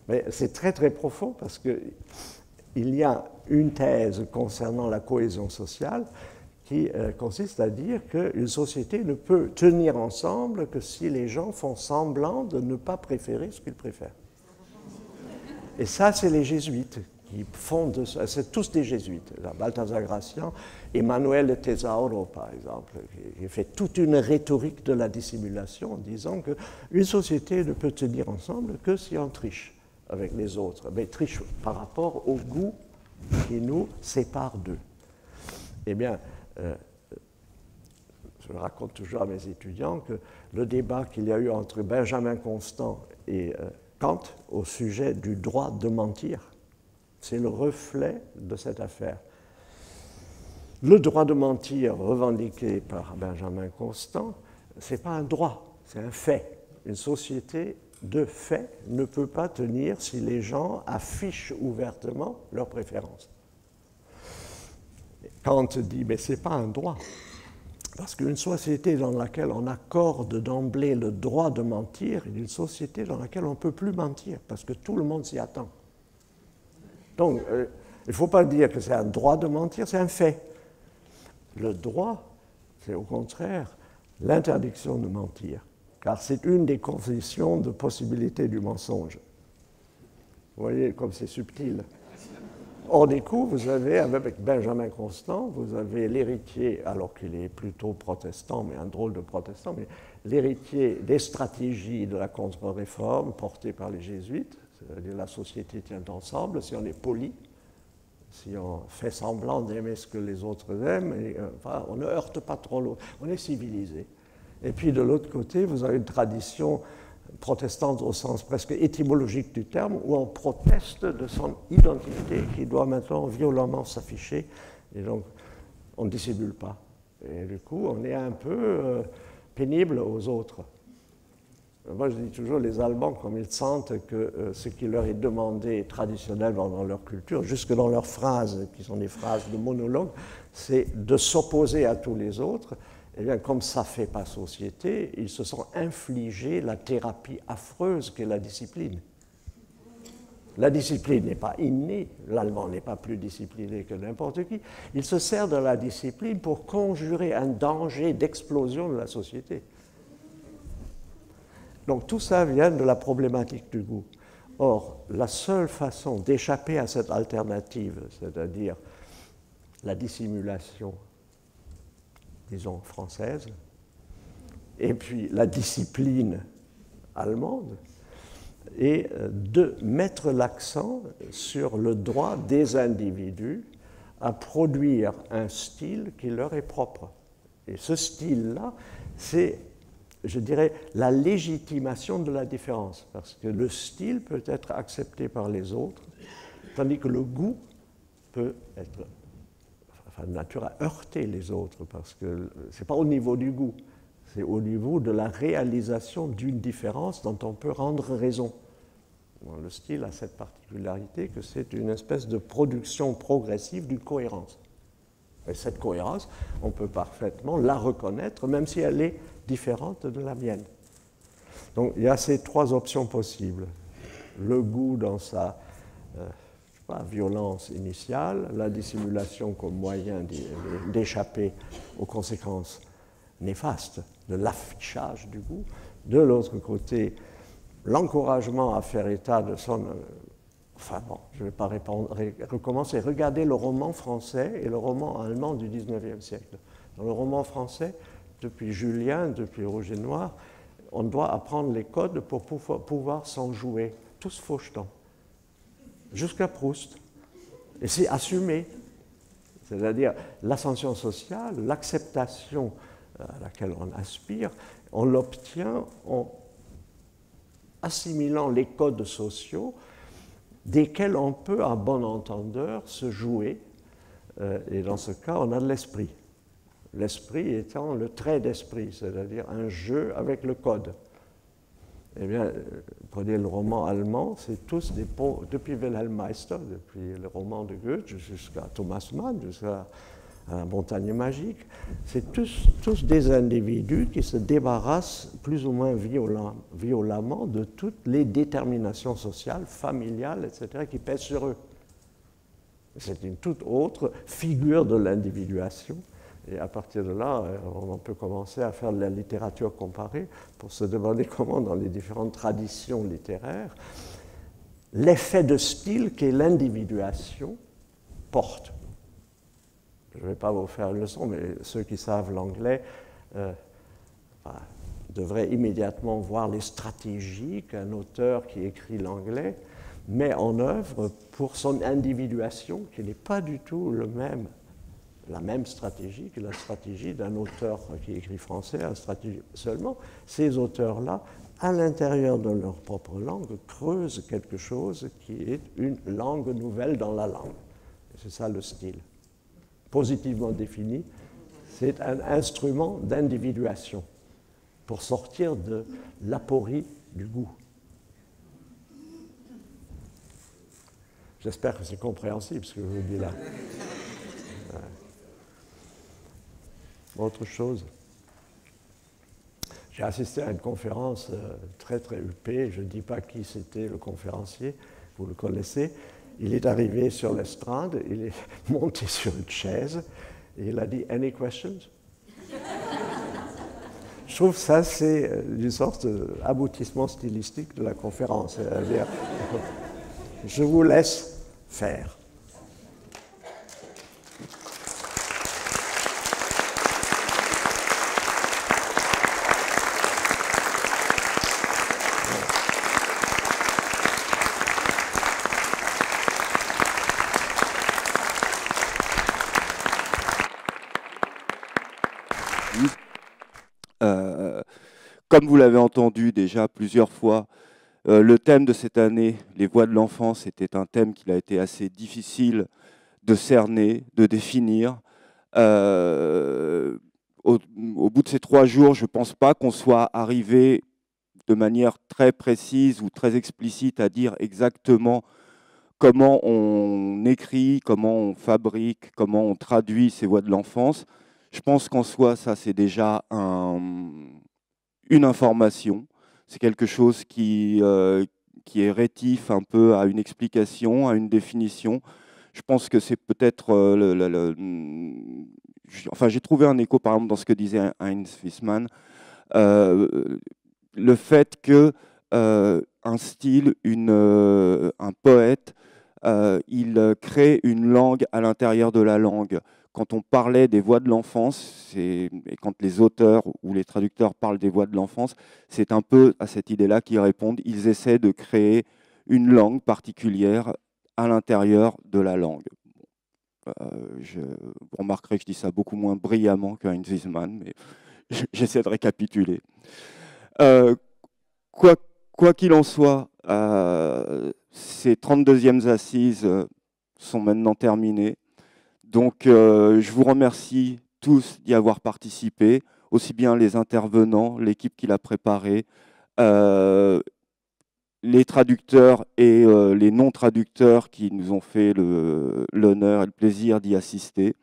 Speaker 1: Mais c'est très très profond parce qu'il y a une thèse concernant la cohésion sociale qui consiste à dire qu'une société ne peut tenir ensemble que si les gens font semblant de ne pas préférer ce qu'ils préfèrent. Et ça, c'est les jésuites qui font de ça. C'est tous des jésuites. Balthazar Gracian, Emmanuel de Tesauro, par exemple, qui fait toute une rhétorique de la dissimulation en disant qu'une société ne peut tenir ensemble que si on triche avec les autres, mais triche par rapport au goût qui nous sépare d'eux. Eh bien, je raconte toujours à mes étudiants que le débat qu'il y a eu entre Benjamin Constant et Kant au sujet du droit de mentir, c'est le reflet de cette affaire. Le droit de mentir revendiqué par Benjamin Constant, ce n'est pas un droit, c'est un fait. Une société de fait ne peut pas tenir si les gens affichent ouvertement leurs préférences. Kant dit, mais ce n'est pas un droit. Parce qu'une société dans laquelle on accorde d'emblée le droit de mentir est une société dans laquelle on ne peut plus mentir, parce que tout le monde s'y attend. Donc, il ne faut pas dire que c'est un droit de mentir, c'est un fait. Le droit, c'est au contraire l'interdiction de mentir, car c'est une des conditions de possibilité du mensonge. Vous voyez comme c'est subtil. Or, du coup, vous avez, avec Benjamin Constant, vous avez l'héritier, alors qu'il est plutôt protestant, mais un drôle de protestant, mais l'héritier des stratégies de la contre-réforme portées par les jésuites, c'est-à-dire la société tient ensemble si on est poli, si on fait semblant d'aimer ce que les autres aiment, et, enfin, on ne heurte pas trop l'autre, on est civilisé. Et puis de l'autre côté, vous avez une tradition protestante au sens presque étymologique du terme, où on proteste de son identité qui doit maintenant violemment s'afficher, et donc on ne dissimule pas. Et du coup, on est un peu pénible aux autres. Moi, je dis toujours, les Allemands, comme ils sentent que ce qui leur est demandé traditionnellement dans leur culture, jusque dans leurs phrases, qui sont des phrases de monologue, c'est de s'opposer à tous les autres. Eh bien, comme ça ne fait pas société, ils se sont infligés la thérapie affreuse qu'est la discipline. La discipline n'est pas innée, l'Allemand n'est pas plus discipliné que n'importe qui. Il se sert de la discipline pour conjurer un danger d'explosion de la société. Donc tout ça vient de la problématique du goût. Or, la seule façon d'échapper à cette alternative, c'est-à-dire la dissimulation, disons, française, et puis la discipline allemande, est de mettre l'accent sur le droit des individus à produire un style qui leur est propre. Et ce style-là, c'est, je dirais, la légitimation de la différence, parce que le style peut être accepté par les autres, tandis que le goût peut être de nature à heurter les autres, parce que ce n'est pas au niveau du goût, c'est au niveau de la réalisation d'une différence dont on peut rendre raison. Bon, le style a cette particularité que c'est une espèce de production progressive d'une cohérence. Et cette cohérence, on peut parfaitement la reconnaître, même si elle est différente de la mienne. Donc il y a ces trois options possibles. Le goût dans sa violence initiale, la dissimulation comme moyen d'échapper aux conséquences néfastes de l'affichage du goût. De l'autre côté, l'encouragement à faire état de son... Enfin bon, je ne vais pas recommencer. Regardez le roman français et le roman allemand du XIXe siècle. Dans le roman français, depuis Julien, depuis Rouge et Noir, on doit apprendre les codes pour pouvoir s'en jouer, tous fauchetons, jusqu'à Proust. Et c'est assumé. C'est-à-dire l'ascension sociale, l'acceptation à laquelle on aspire, on l'obtient en assimilant les codes sociaux desquels on peut, à bon entendeur, se jouer. Et dans ce cas, on a de l'esprit. L'esprit étant le trait d'esprit, c'est-à-dire un jeu avec le code. Eh bien, prenez le roman allemand, c'est tous des depuis Wilhelm Meister, depuis le roman de Goethe jusqu'à Thomas Mann, jusqu'à La Montagne Magique, c'est tous des individus qui se débarrassent plus ou moins violemment de toutes les déterminations sociales, familiales, etc., qui pèsent sur eux. C'est une toute autre figure de l'individuation. Et à partir de là, on peut commencer à faire de la littérature comparée pour se demander comment, dans les différentes traditions littéraires, l'effet de style qu'est l'individuation porte. Je ne vais pas vous faire une leçon, mais ceux qui savent l'anglais devraient immédiatement voir les stratégies qu'un auteur qui écrit l'anglais met en œuvre pour son individuation, qui n'est pas du tout la même stratégie que la stratégie d'un auteur qui écrit français, seulement ces auteurs-là, à l'intérieur de leur propre langue, creusent quelque chose qui est une langue nouvelle dans la langue. C'est ça le style. Positivement défini, c'est un instrument d'individuation pour sortir de l'aporie du goût. J'espère que c'est compréhensible ce que je vous dis là. Autre chose. J'ai assisté à une conférence très très huppée, je ne dis pas qui c'était le conférencier, vous le connaissez. Il est arrivé sur l'estrade, il est monté sur une chaise et il a dit « Any questions ?» Je trouve que ça, c'est une sorte d'aboutissement stylistique de la conférence. C'est-à-dire, je vous laisse faire.
Speaker 4: Comme vous l'avez entendu déjà plusieurs fois, le thème de cette année, les voix de l'enfance, était un thème qu'il a été assez difficile de cerner, de définir. Au bout de ces 3 jours, je ne pense pas qu'on soit arrivé de manière très précise ou très explicite à dire exactement comment on écrit, comment on fabrique, comment on traduit ces voix de l'enfance. Je pense qu'en soi, ça, c'est déjà une information. C'est quelque chose qui est rétif un peu à une explication, à une définition. Je pense que c'est peut-être... Enfin, j'ai trouvé un écho, par exemple, dans ce que disait Heinz Wiesmann. Le fait que un style, un poète, il crée une langue à l'intérieur de la langue. Quand on parlait des voix de l'enfance, et quand les auteurs ou les traducteurs parlent des voix de l'enfance, c'est un peu à cette idée-là qu'ils répondent. Ils essaient de créer une langue particulière à l'intérieur de la langue. Vous remarquerez que je dis ça beaucoup moins brillamment que Heinz Wiesmann, mais j'essaie de récapituler. Quoi qu'il en soit, ces 32e assises sont maintenant terminées. Donc, je vous remercie tous d'y avoir participé, aussi bien les intervenants, l'équipe qui l'a préparé, les traducteurs et les non-traducteurs qui nous ont fait l'honneur et le plaisir d'y assister.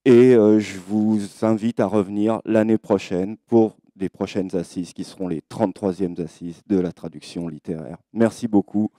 Speaker 4: Et je vous invite à revenir l'année prochaine pour des prochaines assises qui seront les 33e assises de la traduction littéraire. Merci beaucoup.